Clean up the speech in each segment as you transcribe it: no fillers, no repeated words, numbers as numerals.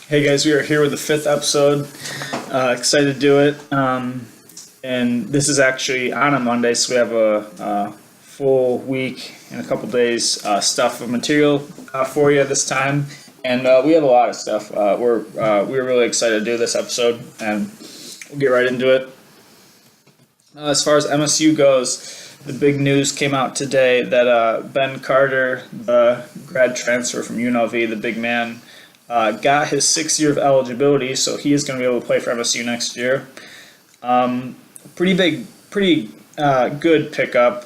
Hey guys, we are here with the fifth episode. Excited to do it. And this is actually on a Monday, so we have a full week and a couple days stuff of material for you this time. And we have a lot of stuff. We're really excited to do this episode, and we'll get right into it. As far as MSU goes, the big news came out today that Ben Carter, the grad transfer from UNLV, the big man, got his 6th year of eligibility, so he is going to be able to play for MSU next year. Pretty good pickup.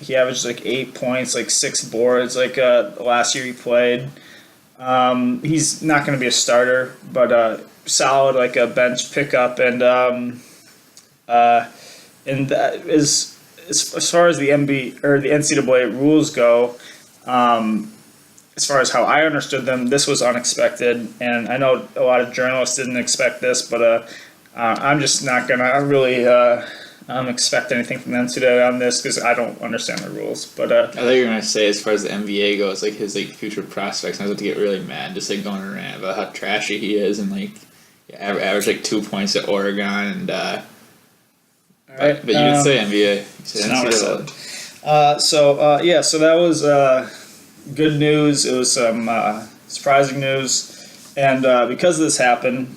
He averaged like 8 points, like 6 boards, like last year he played. He's not going to be a starter, but solid, like a bench pickup, and that is as far as the NBA or the NCAA rules go. As far as how I understood them, this was unexpected, and I know a lot of journalists didn't expect this, but I'm just not gonna really expect anything from the NCAA on this because I don't understand the rules. But I thought you were gonna say, as far as the NBA goes, like his future prospects, I was about to get really mad, just like going around about how trashy he is, and like average like 2 points at Oregon, and all right, but you didn't say NBA. You said NCAA. So that was good news. It was some surprising news, and because this happened,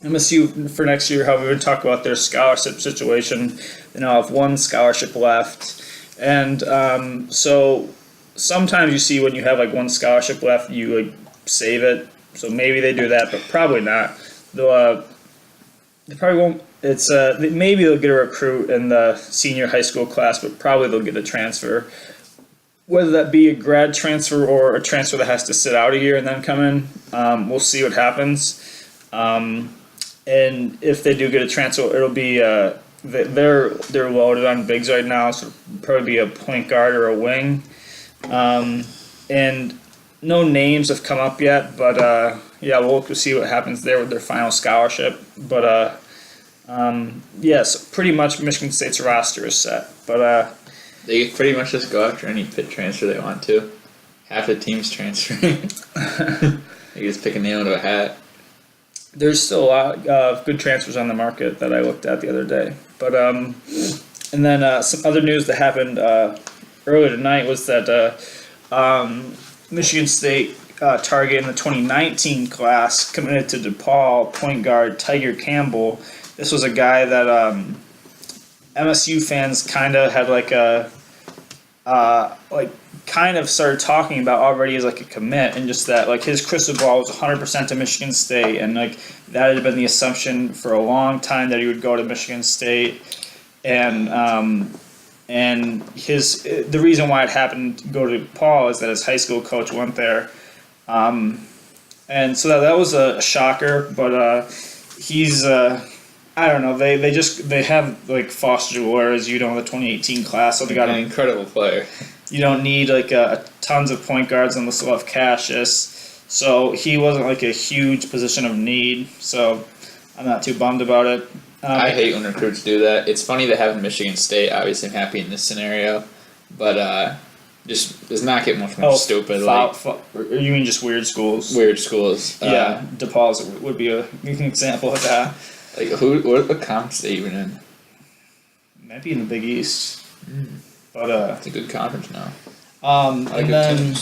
MSU for next year, how we would talk about their scholarship situation. They now have 1 scholarship left, and so sometimes you see when you have like 1 scholarship left, you like save it. So maybe they do that, but probably not. They probably won't. It's maybe they'll get a recruit in the senior high school class, but probably they'll get a transfer. Whether that be a grad transfer or a transfer that has to sit out a year and then come in, we'll see what happens. And if they do get a transfer, it'll be they're loaded on bigs right now, so it'll probably be a point guard or a wing. And no names have come up yet, but we'll see what happens there with their final scholarship. But yes, pretty much Michigan State's roster is set. But they can pretty much just go after any Pitt transfer they want to. Half the team's transferring. They just pick a name out of a hat. There's still a lot of good transfers on the market that I looked at the other day. But and then some other news that happened earlier tonight was that Michigan State targeted in the 2019 class committed to DePaul point guard Tiger Campbell. This was a guy that MSU fans kind of had kind of started talking about already as like a commit, and just that like his crystal ball was 100% to Michigan State, and like that had been the assumption for a long time that he would go to Michigan State, and the reason why it happened to go to DePaul is that his high school coach went there, and so that was a shocker, but he's I don't know. They have like Foster Jewell, as you know, in the 2018 class. So they got an incredible player. You don't need like tons of point guards unless you have Cassius. So he wasn't like a huge position of need. So I'm not too bummed about it. I hate when recruits do that. It's funny to have Michigan State. Obviously, I'm happy in this scenario, but just does not get much more stupid. You mean just weird schools? Weird schools. Yeah, DePaul's would be an example of that. Like what conference are they even in? Might be in the Big East. But it's a good conference now. And then,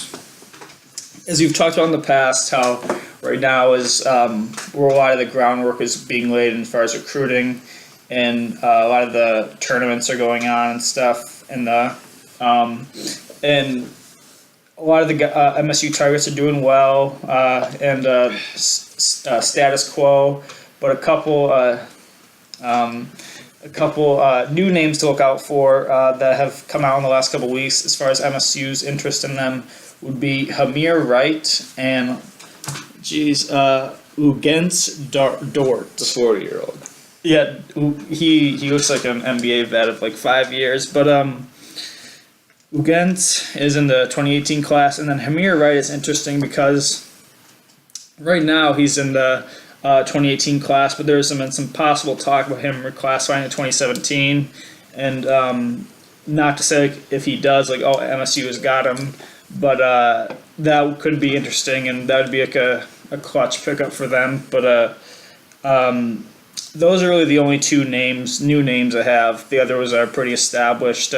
as you've talked about in the past, how right now is where a lot of the groundwork is being laid as far as recruiting, and a lot of the tournaments are going on and stuff, and and a lot of the MSU targets are doing well, and status quo. But a couple new names to look out for that have come out in the last couple weeks as far as MSU's interest in them would be Hamir Wright and Ugens Dort. The 40-year-old. Yeah, he looks like an NBA vet of like 5 years, but Ugens is in the 2018 class, and then Hamir Wright is interesting because right now he's in the 2018 class, but there's been some possible talk about him reclassifying in 2017, and not to say like, if he does, like, oh, MSU has got him, but that could be interesting, and that would be like a clutch pickup for them. But those are really the only new names I have. The others are pretty established.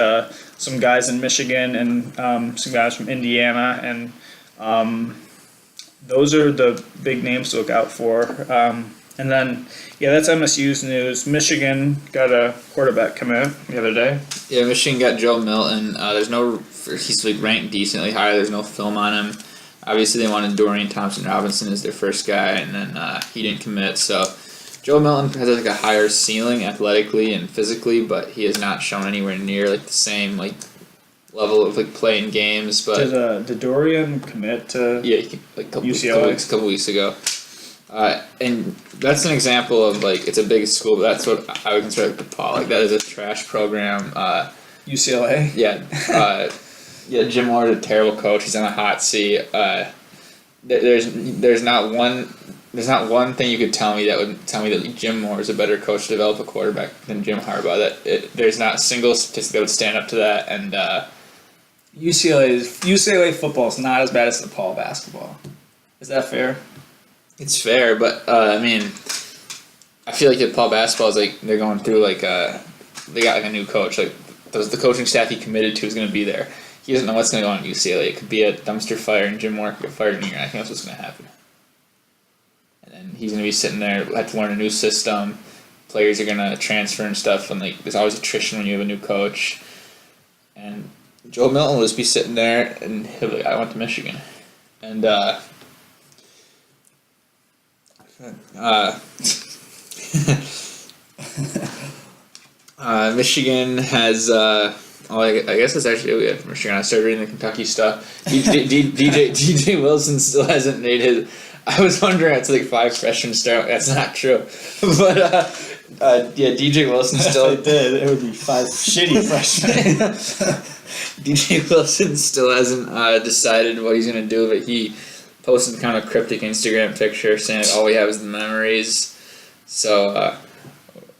Some guys in Michigan and some guys from Indiana, and those are the big names to look out for. And then, yeah, that's MSU's news. Michigan got a quarterback commit the other day. Yeah, Michigan got Joe Milton. He's like ranked decently high. There's no film on him. Obviously, they wanted Dorian Thompson-Robinson as their first guy, and then he didn't commit. So Joe Milton has like a higher ceiling athletically and physically, but he has not shown anywhere near like the same like level of like playing games. But Did Dorian commit to like a UCLA? couple weeks ago. And that's an example of like it's a big school, but that's what I would consider like DePaul. Like that is a trash program. UCLA? Yeah, Jim Moore is a terrible coach. He's on a hot seat. There's not one thing you could tell me that would tell me that Jim Moore is a better coach to develop a quarterback than Jim Harbaugh. There's not a single statistic that would stand up to that. And UCLA football is not as bad as DePaul basketball. Is that fair? It's fair, but I mean, I feel like DePaul basketball is like they're going through like they got like a new coach. Like the coaching staff he committed to is going to be there. He doesn't know what's going to go on at UCLA. It could be a dumpster fire, and Jim Moore could get fired in a year. I think that's what's going to happen. And then he's going to be sitting there, have to learn a new system. Players are going to transfer and stuff, and like there's always attrition when you have a new coach. And Joe Milton will just be sitting there, and he'll be like, I went to Michigan, and Michigan has. I guess that's actually what we had from Michigan. I started reading the Kentucky stuff. DJ Wilson still hasn't made his. I was wondering, it's like 5 freshmen start. That's not true, but yeah, DJ Wilson still. If they did, it would be 5 shitty freshmen. DJ Wilson still hasn't decided what he's gonna do, but he posted kind of a cryptic Instagram picture saying all we have is the memories. So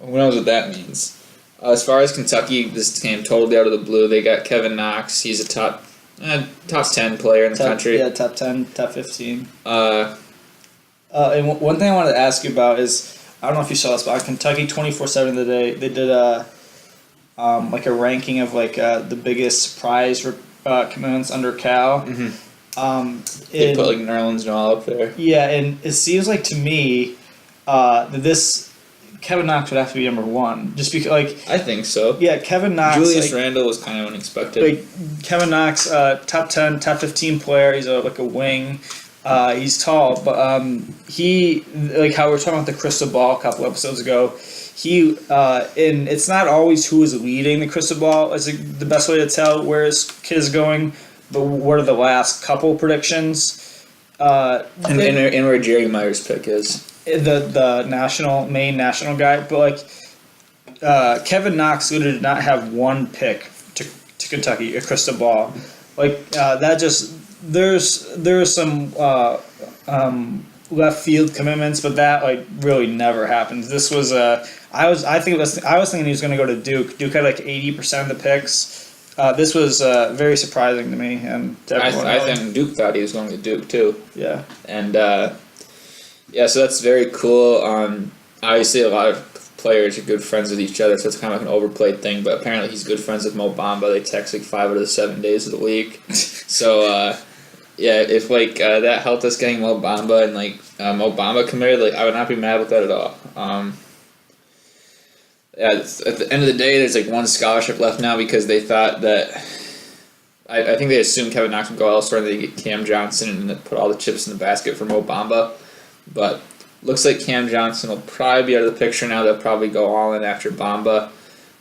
who knows what that means. As far as Kentucky, this came totally out of the blue. They got Kevin Knox. He's a top 10 player in the country. Yeah, top 10, top 15. And one thing I wanted to ask you about is, I don't know if you saw this, but on Kentucky 24/7 today, they did like a ranking of like the biggest surprise commitments under Cal. Mm-hmm. They put like Nerlens Noel up there. Yeah, and it seems like to me that this Kevin Knox would have to be number 1, just because like I think so. Yeah, Kevin Knox. Julius Randle was kind of unexpected. Like Kevin Knox, top 10, top 15 player. He's like a wing. He's tall, but he, like how we were talking about the crystal ball a couple episodes ago. He and it's not always who is leading the crystal ball is the best way to tell where his kid is going. But what are the last couple predictions? And where Jerry Meyer's pick is. The main national guy, but like Kevin Knox literally did not have one pick to Kentucky, a crystal ball. Like that just there's some left field commitments, but that like really never happens. This was I was thinking he was going to go to Duke. Duke had like 80% of the picks. This was very surprising to me and to everyone. I think Duke thought he was going to Duke too. Yeah, and yeah, so that's very cool. Obviously, a lot of players are good friends with each other, so it's kind of like an overplayed thing. But apparently, he's good friends with Mo Bamba. They text like 5 out of the 7 days of the week. So yeah, if like that helped us getting Mo Bamba and like Mo Bamba committed, like I would not be mad with that at all. Yeah, at the end of the day, there's like 1 scholarship left now because they thought that. I think they assumed Kevin Knox would go elsewhere and they get Cam Johnson and put all the chips in the basket for Mo Bamba. But looks like Cam Johnson will probably be out of the picture now. They'll probably go all in after Bamba,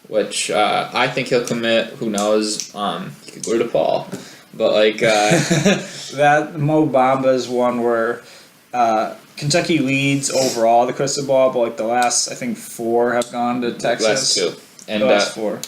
which I think he'll commit. Who knows? He could go to Paul. But like that Mo Bamba is one where Kentucky leads overall the crystal ball, but like the last I think 4 have gone to Texas. Last 2 and the last 4.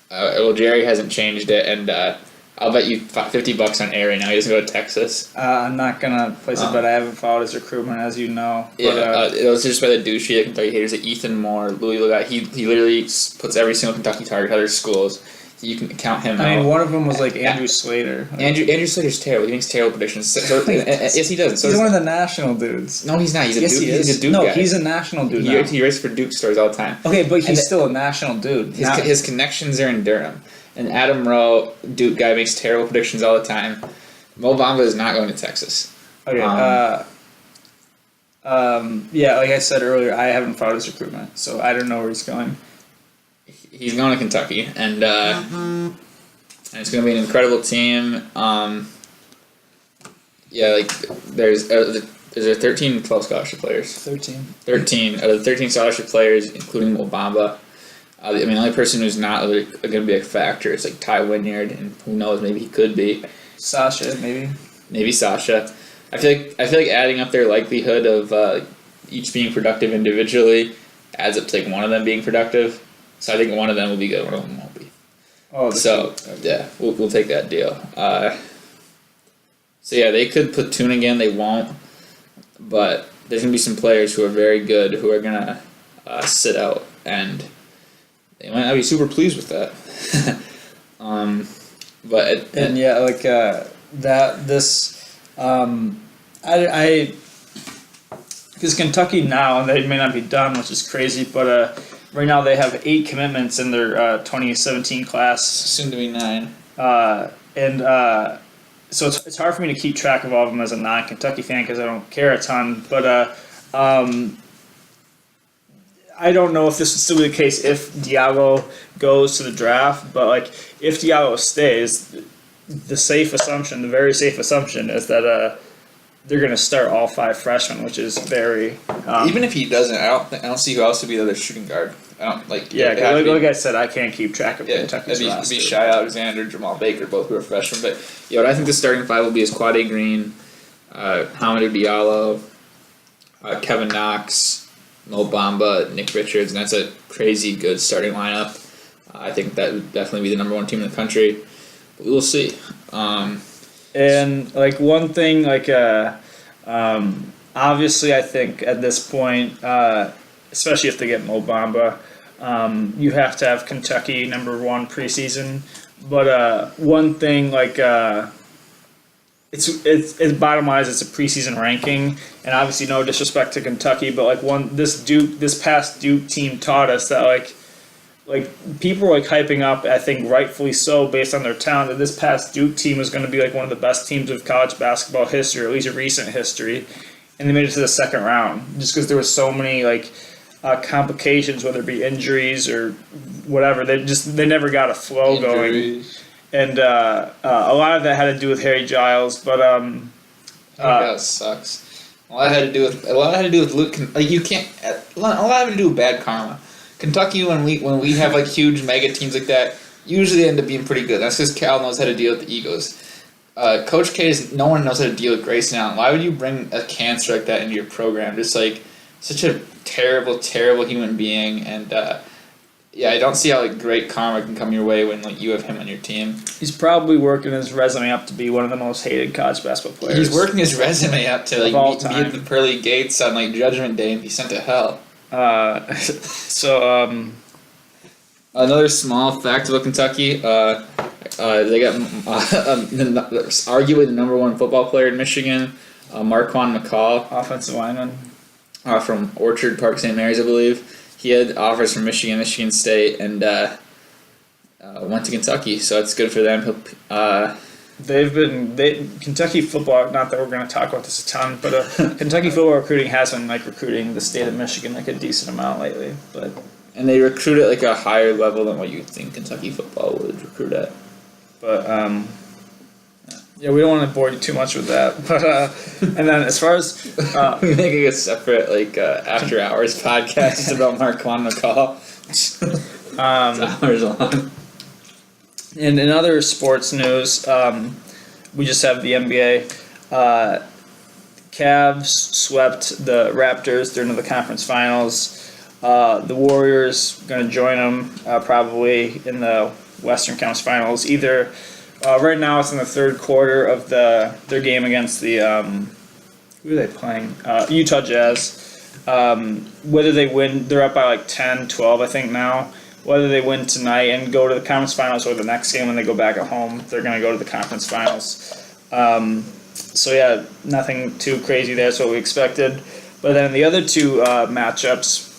Well, Jerry hasn't changed it, and I'll bet you $50 on air right now. He doesn't go to Texas. I'm not gonna place a bet. I haven't followed his recruitment, as you know. Yeah, but, it was just by the douchey Kentucky haters. Like Ethan Moore, Louisville guy. He literally puts every single Kentucky target at other schools. you can count him out. I mean, one of them was like Andrew Slater. Andrew Slater's terrible. He makes terrible predictions. Yes, he does. So he's one of the national dudes. No, he's not. He's a Duke. He's a Duke no, guy. he's a national dude. He writes for Duke stories all the time. Okay, but he's still a national dude. His connections are in Durham. And Adam Rowe, Duke guy, makes terrible predictions all the time. Mo Bamba is not going to Texas. Okay. Yeah, like I said earlier, I haven't followed his recruitment, so I don't know where he's going. He's going to Kentucky, and it's going to be an incredible team. Yeah, like there's there 13, 12 scholarship players. 13 out of the 13 scholarship players, including Mo Bamba. I mean, the only person who's not going to be a factor is like Ty Wynyard, and who knows, maybe he could be. Sasha, maybe. Maybe Sasha. I feel like adding up their likelihood of each being productive individually adds up to like one of them being productive. So I think one of them will be good, one of them won't be. Oh, so yeah, we'll take that deal. So yeah, they could platoon again. They won't, but there's gonna be some players who are very good who are gonna sit out, and they might not be super pleased with that. Because Kentucky now, and they may not be done, which is crazy, but right now they have 8 commitments in their 2017 class. Soon to be 9. So it's hard for me to keep track of all of them as a non-Kentucky fan because I don't care a ton. But I don't know if this would still be the case if Diallo goes to the draft. But like if Diallo stays, the very safe assumption is that they're going to start all 5 freshmen, which is very. Even if he doesn't, I don't see who else would be the other shooting guard. I don't like. Yeah, like I said, I can't keep track of Kentucky's roster. It'd be Shai Alexander, Jamal Baker, both who are freshmen. But what I think the starting 5 will be is Quade Green, Hamidou Diallo, Kevin Knox, Mo Bamba, Nick Richards, and that's a crazy good starting lineup. I think that would definitely be the number 1 team in the country. But we'll see. And like one thing, like obviously, I think at this point, especially if they get Mo Bamba, you have to have Kentucky number 1 preseason. But one thing, like it's bottom line is it's a preseason ranking, and obviously no disrespect to Kentucky, but like this past Duke team taught us that like people were like hyping up, I think rightfully so, based on their talent, that this past Duke team was going to be like one of the best teams of college basketball history, or at least recent history, and they made it to the second round just because there was so many like complications, whether it be injuries or whatever. They never got a flow going, and a lot of that had to do with Harry Giles, but that sucks. A lot had to do with Luke. Like you can't. A lot had to do with bad karma. Kentucky, when we have like huge mega teams like that, usually end up being pretty good. That's because Cal knows how to deal with the egos. Coach K no one knows how to deal with Grayson Allen. Why would you bring a cancer like that into your program? Just like such a terrible, terrible human being, and I don't see how like great karma can come your way when like you have him on your team. He's probably working his resume up to be one of the most hated college basketball players. He's working his resume up to like be at the pearly gates on like Judgment Day and be sent to hell. Another small fact about Kentucky, they got arguably the number 1 football player in Michigan, Marquand McCall, offensive lineman, from Orchard Park St. Mary's, I believe. He had offers from Michigan State, and went to Kentucky, so it's good for them. Kentucky football, not that we're going to talk about this a ton, but Kentucky football recruiting has been like recruiting the state of Michigan like a decent amount lately. And they recruit at like a higher level than what you think Kentucky football would recruit at. But we don't want to bore you too much with that. But and then as far as we make a separate like after hours podcast just about Marquand McCall. It's hours long. And in other sports news, we just have the NBA. Cavs swept the Raptors during the conference finals. The Warriors going to join them probably in the Western Conference Finals. Either right now it's in the third quarter of their game against the who are they playing? Utah Jazz. Whether they win, they're up by like 10, 12 I think now. whether they win tonight and go to the conference finals or the next game when they go back at home, they're going to go to the conference finals. So yeah, nothing too crazy there. That's what we expected. But then the other two matchups,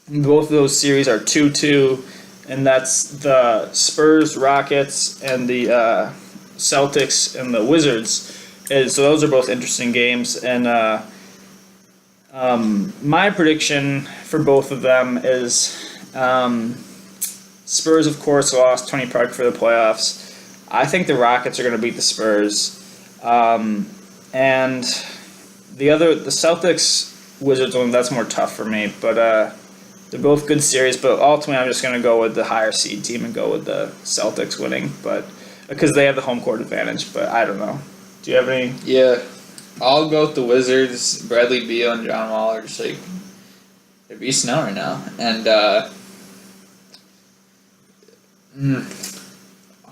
both of those series are 2-2, and that's the Spurs, Rockets, and the Celtics and the Wizards. And so those are both interesting games. And my prediction for both of them is Spurs, of course, lost Tony Parker for the playoffs. I think the Rockets are going to beat the Spurs. And the Celtics Wizards one, that's more tough for me. But they're both good series. But ultimately, I'm just going to go with the higher seed team and go with the Celtics winning. But because they have the home court advantage. But I don't know. Do you have any? Yeah, I'll go with the Wizards. Bradley Beal and John Wall are just like they're beasting out right now, and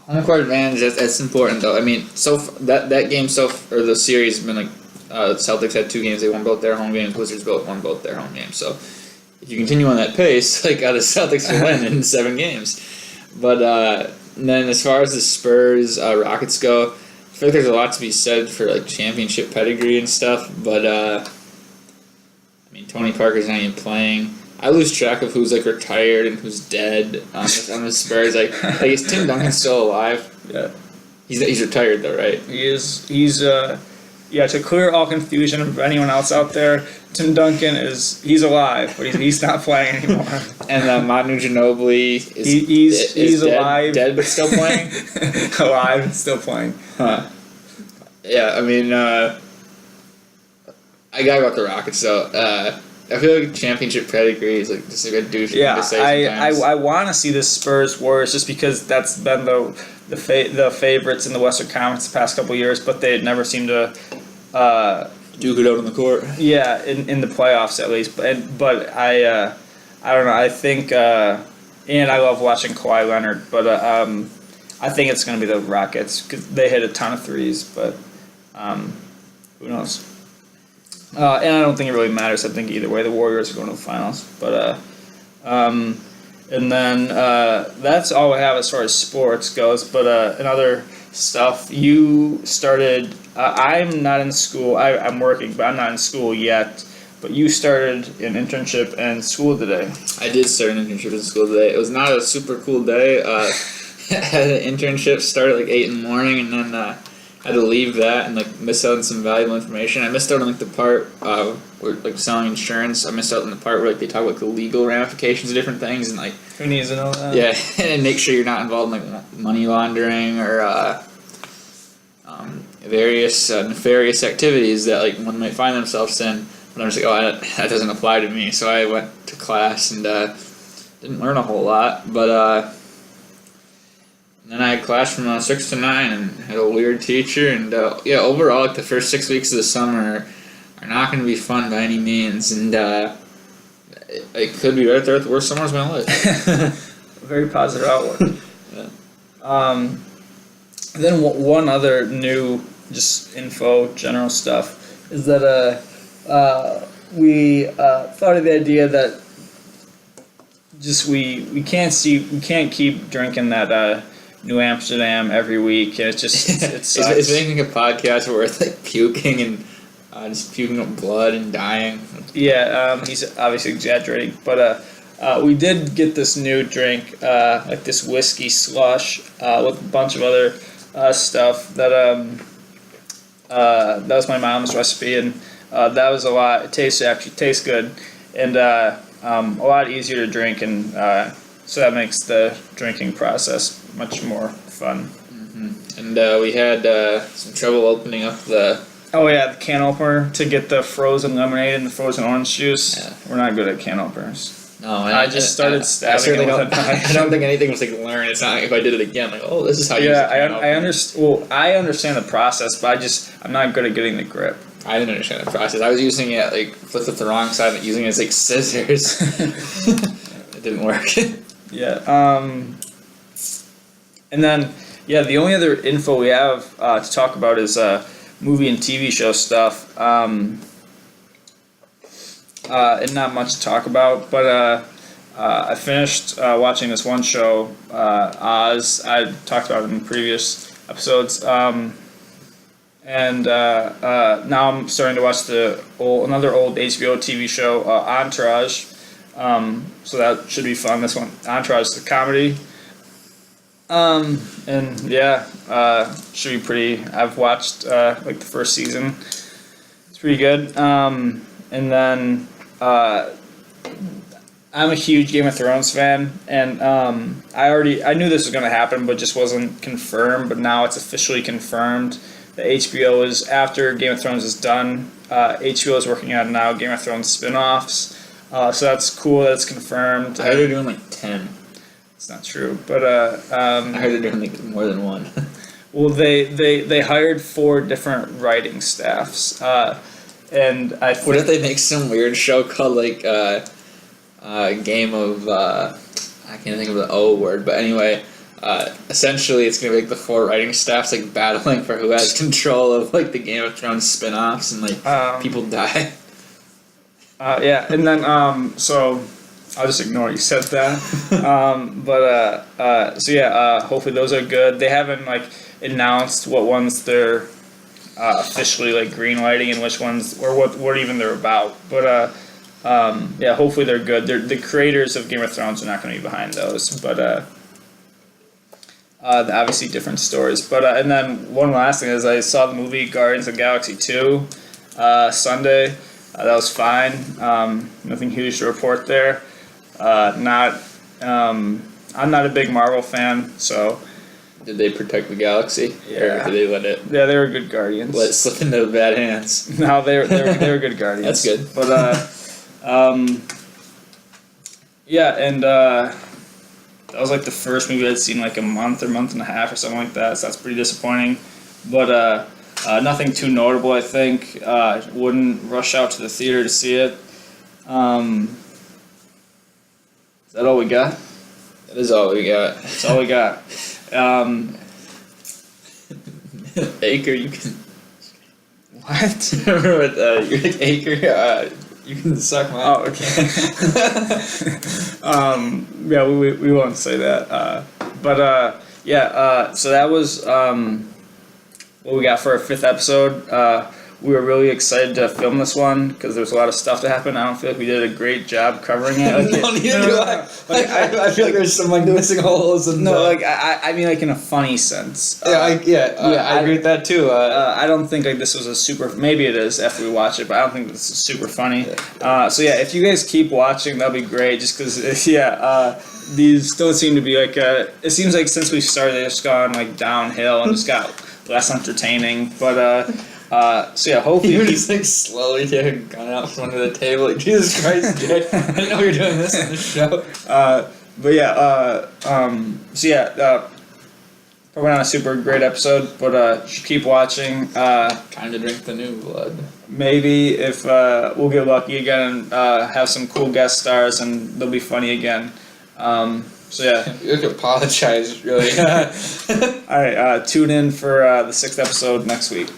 home court advantage. That's important though. I mean, that game or the series has been like the Celtics had 2 games. They won both their home games. Wizards won both their home games. So if you continue on that pace, like the Celtics will win in 7 games. But then as far as the Spurs Rockets go. I feel like there's a lot to be said for like championship pedigree and stuff, but I mean Tony Parker's not even playing. I lose track of who's like retired and who's dead on the Spurs. Like is Tim Duncan still alive? Yeah, he's retired though, right? he is. He's to clear all confusion of anyone else out there. Tim Duncan he's alive, but he's not playing anymore. And Manu Ginobili he's dead, alive, dead but still playing. Alive, still playing. Huh. Yeah, I mean, I gotta go with the Rockets though. I feel like championship pedigree is like just a good douche thing to say sometimes. I want to see the Spurs Warriors just because that's been the favorites in the Western Conference the past couple of years, but they never seem to duke it out on the court. Yeah, in the playoffs at least. But I don't know. I think and I love watching Kawhi Leonard, but I think it's going to be the Rockets because they hit a ton of threes, but who knows? And I don't think it really matters. I think either way, the Warriors are going to the finals. But and then that's all I have as far as sports goes. But in other stuff, you started. I'm not in school. I'm working, but I'm not in school yet. But you started an internship in school today. I did start an internship in school today. It was not a super cool day. I had an internship start at like 8 in the morning, and then had to leave that and like miss out on some valuable information. I missed out on like the part where like selling insurance. I missed out on the part where like they talk about the legal ramifications of different things and like who needs to know that? Yeah, and make sure you're not involved in like money laundering or various nefarious activities that like one might find themselves in. But I'm just like, that doesn't apply to me. So I went to class and didn't learn a whole lot, but. Then I had class from 6 to 9 and had a weird teacher. And overall, like the first 6 weeks of the summer are not going to be fun by any means. And it could be right there at the worst summers of my life. Very positive outlook. Yeah. Then one other new just info, general stuff, is that we thought of the idea that just we can't keep drinking that. New Amsterdam every week, and it sucks. Is making a podcast where it's like puking and just puking up blood and dying. Yeah, he's obviously exaggerating, but we did get this new drink, like this whiskey slush with a bunch of other stuff that was my mom's recipe, and that was a lot. It tastes good, and a lot easier to drink, and so that makes the drinking process much more fun. Mm-hmm. And we had some trouble opening up the can opener to get the frozen lemonade and the frozen orange juice. Yeah. We're not good at can openers. No, I just started stabbing it with a knife. I don't think anything was like learned. It's not like if I did it again, like, oh, this is how you use a can opener. I understand the process, but I'm not good at getting the grip. I didn't understand the process. I was using it like flipped it the wrong side, but using it as like scissors. It didn't work. Yeah. And then, the only other info we have to talk about is movie and TV show stuff. And not much to talk about, but I finished watching this one show, Oz. I talked about it in previous episodes. And now I'm starting to watch another old HBO TV show, Entourage. So that should be fun. This one, Entourage, the comedy. And yeah, should be pretty. I've watched like the first season. It's pretty good. And then I'm a huge Game of Thrones fan, and I knew this was gonna happen, but just wasn't confirmed. But now it's officially confirmed. The HBO is, after Game of Thrones is done, HBO is working on now Game of Thrones spin-offs. So that's cool that it's confirmed. I heard they're doing like 10. It's not true, but I heard they're doing like more than one. well, they hired 4 different writing staffs, and I think, What if they make some weird show called like Game of I can't think of the O word, but anyway. Essentially, it's gonna be like the 4 writing staffs like battling for who has control of like the Game of Thrones spin-offs, and like people die. Yeah, and then so I'll just ignore you said that. So yeah, hopefully those are good. They haven't like announced what ones they're officially like greenlighting and which ones or what even they're about. But yeah, hopefully they're good. The creators of Game of Thrones are not going to be behind those, but. Obviously different stories, but and then one last thing is I saw the movie Guardians of the Galaxy 2 Sunday. That was fine. Nothing huge to report there. I'm not a big Marvel fan, so. Did they protect the galaxy? Yeah. Or did they let it? Yeah, they were good Guardians. Let it slip into bad hands. No, they were good Guardians. That's good. But yeah, and that was like the first movie I'd seen like a month and a half or something like that, so that's pretty disappointing. But nothing too notable, I think. Wouldn't rush out to the theater to see it. Is that all we got? That is all we got. That's all we got. Acre, you can. What? Remember what you're like Acre? You can suck my. Oh, okay. Yeah, we won't say that. But yeah. So that was what we got for our 5th episode. We were really excited to film this one because there's a lot of stuff to happen. I don't feel like we did a great job covering it. Like, No, neither do I. I feel like there's some like missing holes. And, no, like I mean like in a funny sense. I agree with that too. I don't think like this was a super. Maybe it is after we watch it, but I don't think this is super funny. So yeah, if you guys keep watching, that'll be great. Just because these don't seem to be like. It seems like since we started, they've just gone like downhill and just got less entertaining. But so yeah, hopefully you were just like slowly gone out from under the table. Like Jesus Christ, dude! I didn't know you were doing this in the show. But yeah, so yeah, probably not a super great episode, but should keep watching. Time to drink the new blood. Maybe if we'll get lucky again and have some cool guest stars and they'll be funny again. So yeah. You have to apologize, really. All right, tune in for the 6th episode next week.